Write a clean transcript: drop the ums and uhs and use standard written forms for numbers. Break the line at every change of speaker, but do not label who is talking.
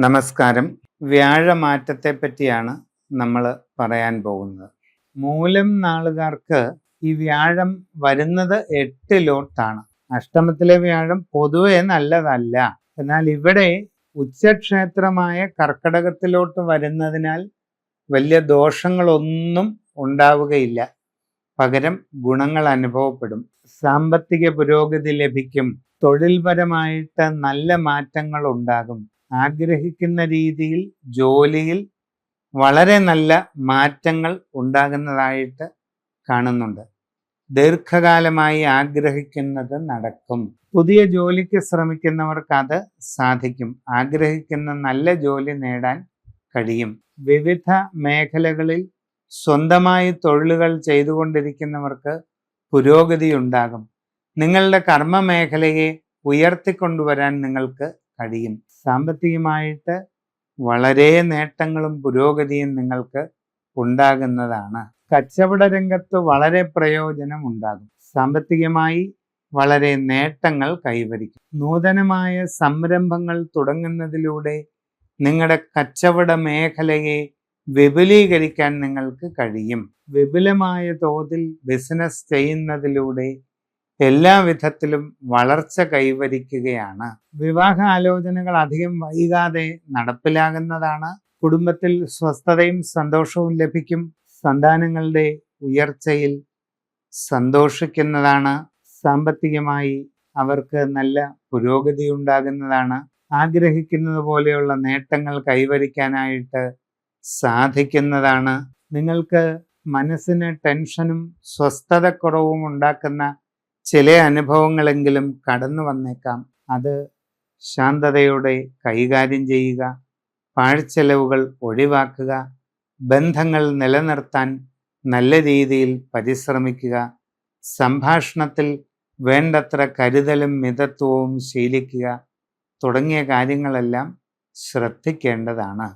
നമസ്കാരം. വ്യാഴമാറ്റത്തെ പറ്റിയാണ് നമ്മൾ പറയാൻ പോകുന്നത്. മൂലം നാളുകാർക്ക് ഈ വ്യാഴം വരുന്നത് 8 അഷ്ടമത്തിലെ വ്യാഴം പൊതുവെ നല്ലതല്ല. എന്നാൽ ഇവിടെ ഉച്ചക്ഷേത്രമായ കർക്കടകത്തിലോട്ട് വരുന്നതിനാൽ വലിയ ദോഷങ്ങളൊന്നും ഉണ്ടാവുകയില്ല. പകരം ഗുണങ്ങൾ അനുഭവപ്പെടും. സാമ്പത്തിക പുരോഗതി ലഭിക്കും. തൊഴിൽപരമായിട്ട് നല്ല മാറ്റങ്ങൾ ഉണ്ടാകും. ആഗ്രഹിക്കുന്ന രീതിയിൽ ജോലിയിൽ വളരെ നല്ല മാറ്റങ്ങൾ ഉണ്ടാകുന്നതായിട്ട് കാണുന്നുണ്ട്. ദീർഘകാലമായി ആഗ്രഹിക്കുന്നത് നടക്കും. പുതിയ ജോലിക്ക് ശ്രമിക്കുന്നവർക്ക് അത് സാധിക്കും. ആഗ്രഹിക്കുന്ന നല്ല ജോലി നേടാൻ കഴിയും. വിവിധ മേഖലകളിൽ സ്വന്തമായി തൊഴിലുകൾ ചെയ്തുകൊണ്ടിരിക്കുന്നവർക്ക് പുരോഗതി ഉണ്ടാകും. നിങ്ങളുടെ കർമ്മ മേഖലയെ ഉയർത്തിക്കൊണ്ടുവരാൻ നിങ്ങൾക്ക് കഴിയും. സാമ്പത്തികമായിട്ട് വളരെ നേട്ടങ്ങളും പുരോഗതിയും നിങ്ങൾക്ക് ഉണ്ടാകുന്നതാണ്. കച്ചവട രംഗത്ത് വളരെ പ്രയോജനം ഉണ്ടാകും. സാമ്പത്തികമായി വളരെ നേട്ടങ്ങൾ കൈവരിക്കും. നൂതനമായ സംരംഭങ്ങൾ തുടങ്ങുന്നതിലൂടെ നിങ്ങളുടെ കച്ചവട മേഖലയെ വിപുലീകരിക്കാൻ നിങ്ങൾക്ക് കഴിയും. വിപുലമായ തോതിൽ ബിസിനസ് ചെയ്യുന്നതിലൂടെ എല്ലാ വിധത്തിലും വളർച്ച കൈവരിക്കുകയാണ്. വിവാഹ ആലോചനകൾ അധികം വൈകാതെ നടപ്പിലാകുന്നതാണ്. കുടുംബത്തിൽ സ്വസ്ഥതയും സന്തോഷവും ലഭിക്കും. സന്താനങ്ങളുടെ ഉയർച്ചയിൽ സന്തോഷിക്കുന്നതാണ്. സാമ്പത്തികമായി അവർക്ക് നല്ല പുരോഗതി ഉണ്ടാകുന്നതാണ്. ആഗ്രഹിക്കുന്നത് പോലെയുള്ള നേട്ടങ്ങൾ കൈവരിക്കാനായിട്ട് സാധിക്കുന്നതാണ്. നിങ്ങൾക്ക് മനസ്സിന് ടെൻഷനും സ്വസ്ഥതക്കുറവും ഉണ്ടാക്കുന്ന ചില അനുഭവങ്ങളെങ്കിലും കടന്നു വന്നേക്കാം. അത് ശാന്തതയോടെ കൈകാര്യം ചെയ്യുക. പാഴ്ചെലവുകൾ ഒഴിവാക്കുക. ബന്ധങ്ങൾ നിലനിർത്താൻ നല്ല രീതിയിൽ പരിശ്രമിക്കുക. സംഭാഷണത്തിൽ വേണ്ടത്ര കരുതലും മിതത്വവും ശീലിക്കുക. തുടങ്ങിയ കാര്യങ്ങളെല്ലാം ശ്രദ്ധിക്കേണ്ടതാണ്.